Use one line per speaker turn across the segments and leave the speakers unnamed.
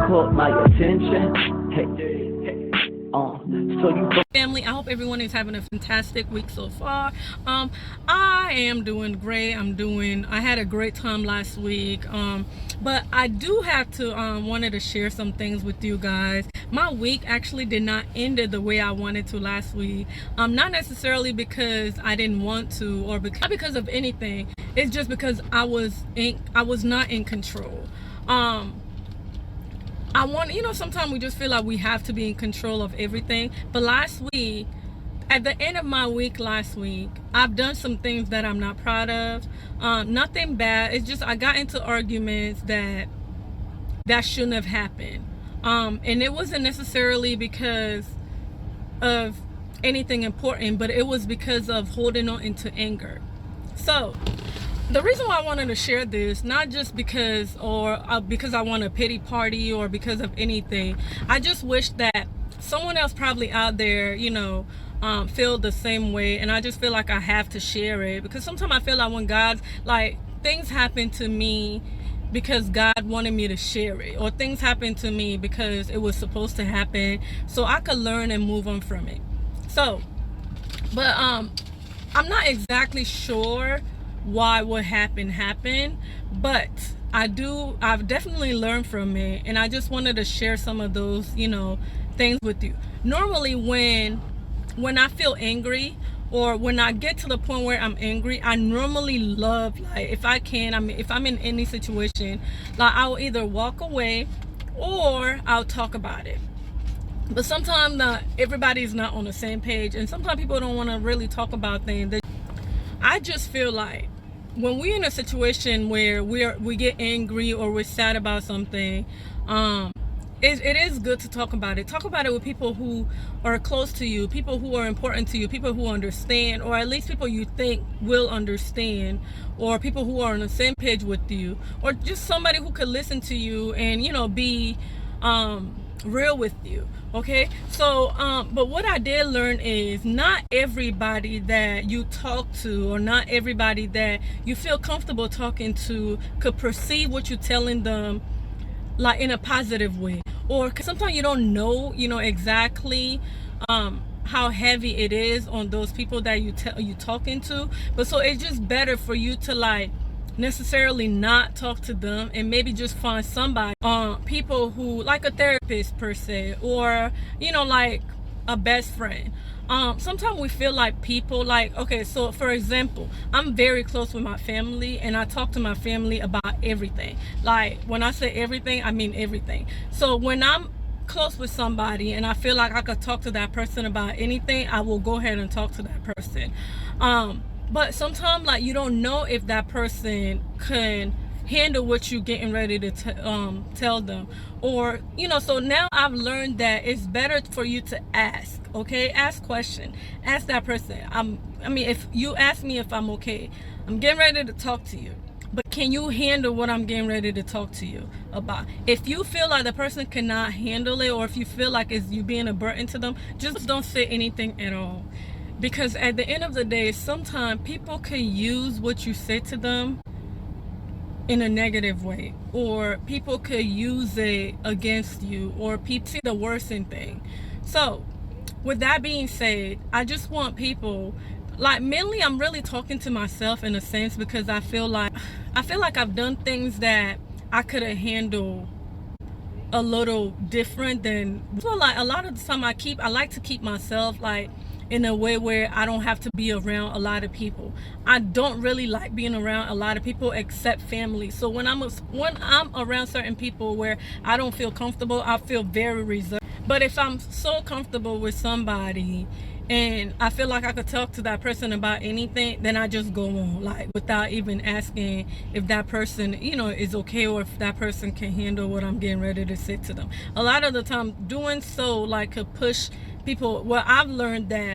caught my attention. So you
family, I hope everyone is having a fantastic week so far. I am doing great. I had a great time last week. But I do have to wanted to share some things with you guys. My week actually did not end the way I wanted to last week. Not necessarily because I didn't want to, or not because of anything. It's just because I was not in control. Sometimes we just feel like we have to be in control of everything. But last week, at the end of my week last week, I've done some things that I'm not proud of. Nothing bad. It's just I got into arguments that shouldn't have happened. And it wasn't necessarily because of anything important, but it was because of holding on into anger. So the reason why I wanted to share this, not just because I want a pity party or because of anything. I just wish that someone else probably out there, feel the same way. And I just feel like I have to share it, because sometimes I feel like when things happen to me because God wanted me to share it, or things happen to me because it was supposed to happen so I could learn and move on from it. So, but I'm not exactly sure why what happened, but I've definitely learned from it, and I just wanted to share some of those things with you. Normally when I feel angry, or when I get to the point where I'm angry, I normally love, like, if I'm in any situation, like, I'll either walk away or I'll talk about it. But sometimes everybody's not on the same page, and sometimes people don't want to really talk about things. I just feel like when we're in a situation where we get angry or we're sad about something, it is good to talk about it. Talk about it with people who are close to you, people who are important to you, people who understand, or at least people you think will understand, or people who are on the same page with you, or just somebody who could listen to you and be real with you. Okay, so but what I did learn is not everybody that you talk to, or not everybody that you feel comfortable talking to, could perceive what you're telling them like in a positive way. Or sometimes you don't know exactly how heavy it is on those people that you talking to. But so it's just better for you to necessarily not talk to them, and maybe just find somebody, people who, like a therapist per se, or like a best friend. Sometimes we feel like people, okay, so for example, I'm very close with my family, and I talk to my family about everything. Like, when I say everything, I mean everything. So when I'm close with somebody and I feel like I could talk to that person about anything, I will go ahead and talk to that person. But sometimes, you don't know if that person can handle what you getting ready to tell them, or so now I've learned that it's better for you to ask. Okay, ask question, ask that person. If you ask me if I'm okay, I'm getting ready to talk to you, but can you handle what I'm getting ready to talk to you about? If you feel like the person cannot handle it, or if you feel like it's you being a burden to them, just don't say anything at all. Because at the end of the day, sometimes people can use what you say to them in a negative way, or people could use it against you, or people see the worsening thing. So with that being said, I just want people, mainly I'm really talking to myself in a sense, because I feel like I've done things that I could have handled a little different than. So a lot of the time I like to keep myself in a way where I don't have to be around a lot of people. I don't really like being around a lot of people except family. So when I'm around certain people where I don't feel comfortable, I feel very reserved. But if I'm so comfortable with somebody and I feel like I could talk to that person about anything, then I just go on, without even asking if that person is okay, or if that person can handle what I'm getting ready to say to them. A lot of the time doing so could push people. Well, I've learned that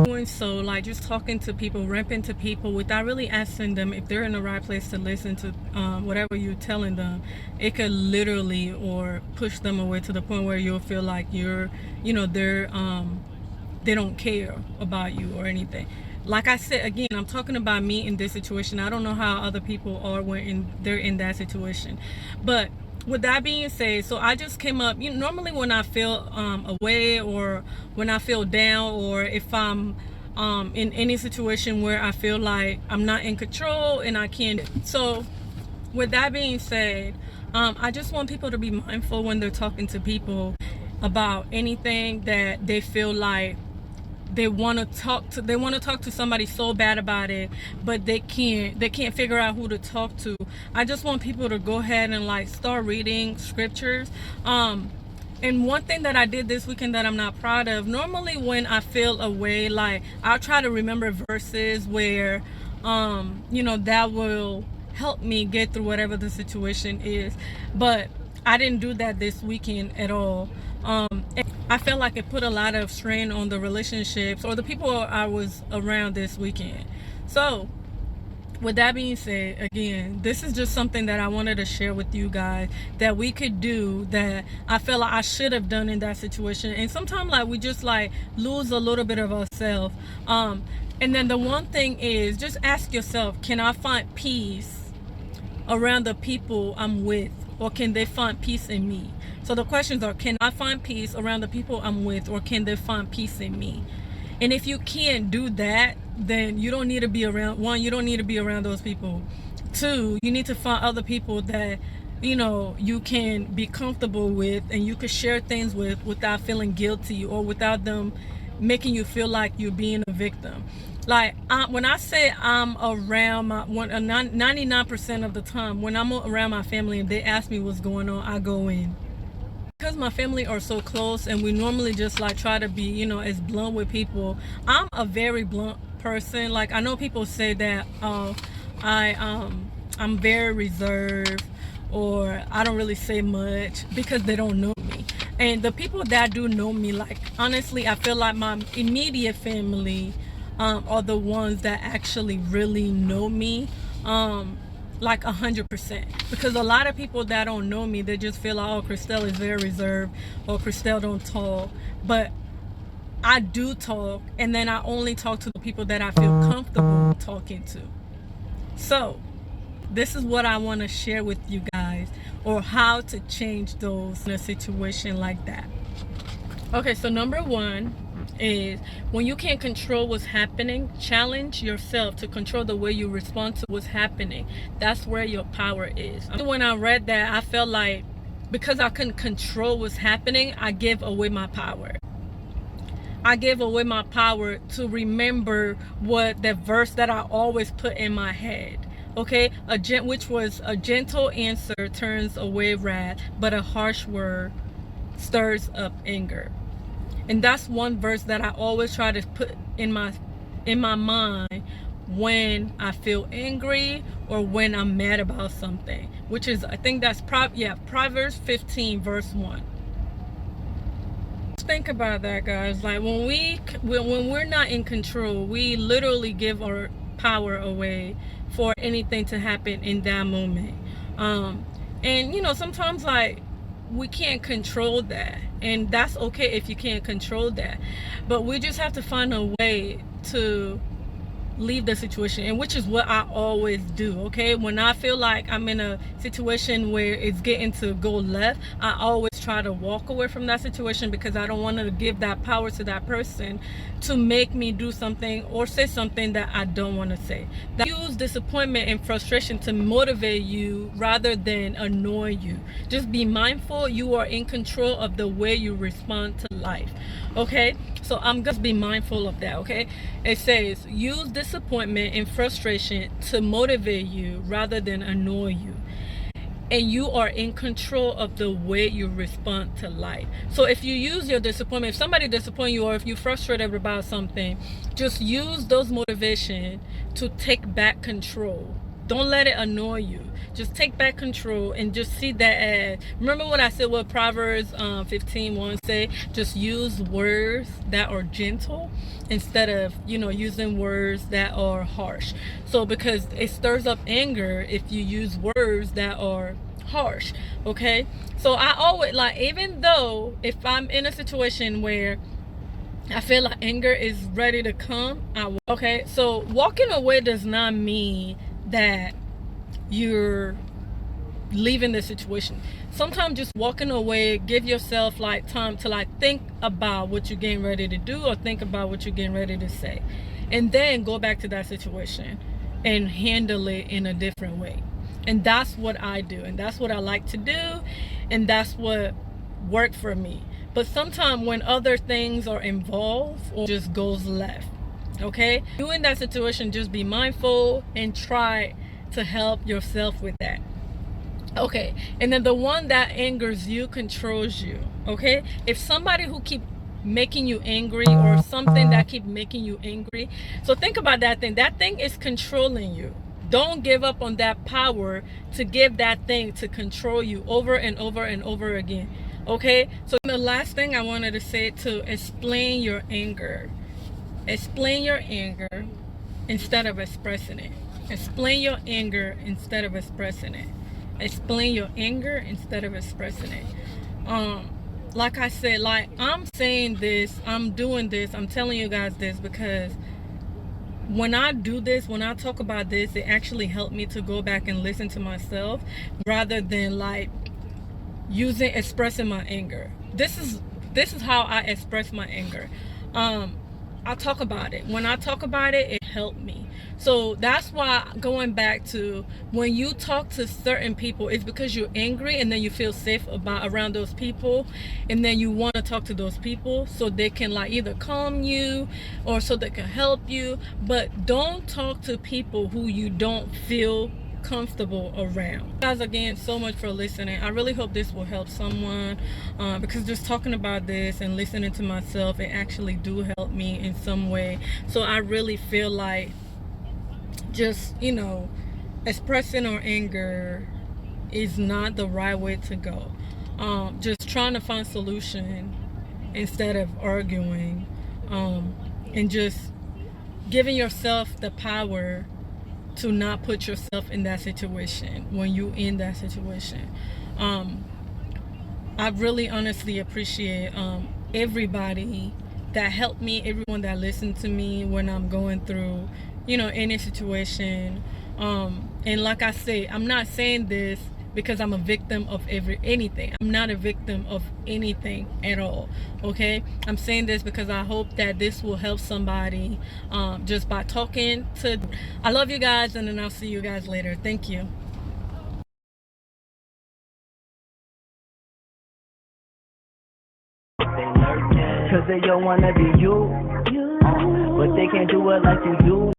doing so, just talking to people, ramping to people without really asking them if they're in the right place to listen to whatever you're telling them, it could literally or push them away to the point where you'll feel like they don't care about you or anything. Like I said, again, I'm talking about me in this situation. I don't know how other people are when they're in that situation. But with that being said, so I just came up, normally when I feel away, or when I feel down, or if I'm in any situation where I feel like I'm not in control and I can't. So with that being said, I just want people to be mindful when they're talking to people about anything that they feel like they want to talk to somebody so bad about it, but they can't figure out who to talk to. I just want people to go ahead and like start reading scriptures. And one thing that I did this weekend that I'm not proud of, normally when I feel away, like I'll try to remember verses where that will help me get through whatever the situation is. But I didn't do that this weekend at all. I felt like it put a lot of strain on the relationships or the people I was around this weekend. So with that being said, again, this is just something that I wanted to share with you guys that we could do, that I felt like I should have done in that situation. And sometimes like we just like lose a little bit of ourselves. And then the one thing is, just ask yourself, can I find peace around the people I'm with, or can they find peace in me? So the questions are, can I find peace around the people I'm with, or can they find peace in me? And if you can't do that, then you don't need to be around, one, you don't need to be around those people. Two, you need to find other people that you can be comfortable with and you can share things with without feeling guilty, or without them making you feel like you're being a victim. Like when I say I'm around 99% of the time, when I'm around my family and they ask me what's going on, I go in. Because my family are so close and we normally just like try to be as blunt with people. I'm a very blunt person. Like I know people say that I'm very reserved, or I don't really say much, because they don't know me. And the people that do know me, like honestly, I feel like my immediate family are the ones that actually really know me, like 100%. Because a lot of people that don't know me, they just feel like, oh, Christelle is very reserved, or Christelle don't talk. But I do talk, and then I only talk to the people that I feel comfortable talking to. So this is what I want to share with you guys, or how to change those in a situation like that. Okay, so number one is, when you can't control what's happening, challenge yourself to control the way you respond to what's happening. That's where your power is. When I read that, I felt like because I couldn't control what's happening, I gave away my power. I gave away my power to remember what the verse that I always put in my head. Okay, which was, a gentle answer turns away wrath, but a harsh word stirs up anger. And that's one verse that I always try to put in my mind when I feel angry or when I'm mad about something, which is, I think that's Proverbs 15 verse 1. Think about that, guys. Like when we're not in control, we literally give our power away for anything to happen in that moment. And sometimes like we can't control that, and that's okay if you can't control that, but we just have to find a way to leave the situation, and which is what I always do. Okay, when I feel like I'm in a situation where it's getting to go left, I always try to walk away from that situation, because I don't want to give that power to that person to make me do something or say something that I don't want to say. Use disappointment and frustration to motivate you rather than annoy you. Just be mindful you are in control of the way you respond to life. Okay, so I'm gonna be mindful of that. Okay, it says use disappointment and frustration to motivate you rather than annoy you, and you are in control of the way you respond to life. So if you use your disappointment, if somebody disappoints you, or if you're frustrated about something, just use those motivation to take back control. Don't let it annoy you. Just take back control, and just see that as, remember what I said, what Proverbs 15:1 say, just use words that are gentle instead of using words that are harsh. So because it stirs up anger if you use words that are harsh. Okay, so I always, like, even though if I'm in a situation where I feel like anger is ready to come, okay, so walking away does not mean that you're leaving the situation. sometimes just walking away, give yourself like time to like think about what you're getting ready to do or think about what you're getting ready to say, and then go back to that situation and handle it in a different way. And that's what I do, and that's what I like to do, and that's what worked for me. But sometimes when other things are involved or just goes left, okay, you in that situation, just be mindful and try to help yourself with that. Okay, and then the one that angers you controls you. Okay, if somebody who keep making you angry or something that keep making you angry, so think about that thing. That thing is controlling you. Don't give up on that power to give that thing to control you over and over and over again. Okay, so the last thing I wanted to say, to explain your anger. Explain your anger instead of expressing it. Explain your anger instead of expressing it. Explain your anger instead of expressing it. Like I said, like I'm saying this, I'm doing this, I'm telling you guys this because when I do this, when I talk about this, it actually helped me to go back and listen to myself rather than like expressing my anger. This is how I express my anger. I talk about it. When I talk about it, it helped me. So that's why, going back to when you talk to certain people, it's because you're angry and then you feel safe around those people, and then you want to talk to those people so they can like either calm you or so they can help you. But don't talk to people who you don't feel comfortable around. Guys, again, so much for listening. I really hope this will help someone, because just talking about this and listening to myself, it actually do help me in some way. So I really feel like just, expressing our anger is not the right way to go. Just trying to find solution instead of arguing, and just giving yourself the power to not put yourself in that situation when you in that situation. I really honestly appreciate everybody that helped me, everyone that listened to me when I'm going through, any situation. And like I say, I'm not saying this because I'm a victim of anything. I'm not a victim of anything at all. Okay, I'm saying this because I hope that this will help somebody, just by talking to. I love you guys, and then I'll see you guys later. Thank you.
They lurking, cause they don't wanna be you. But they can't do it like you do.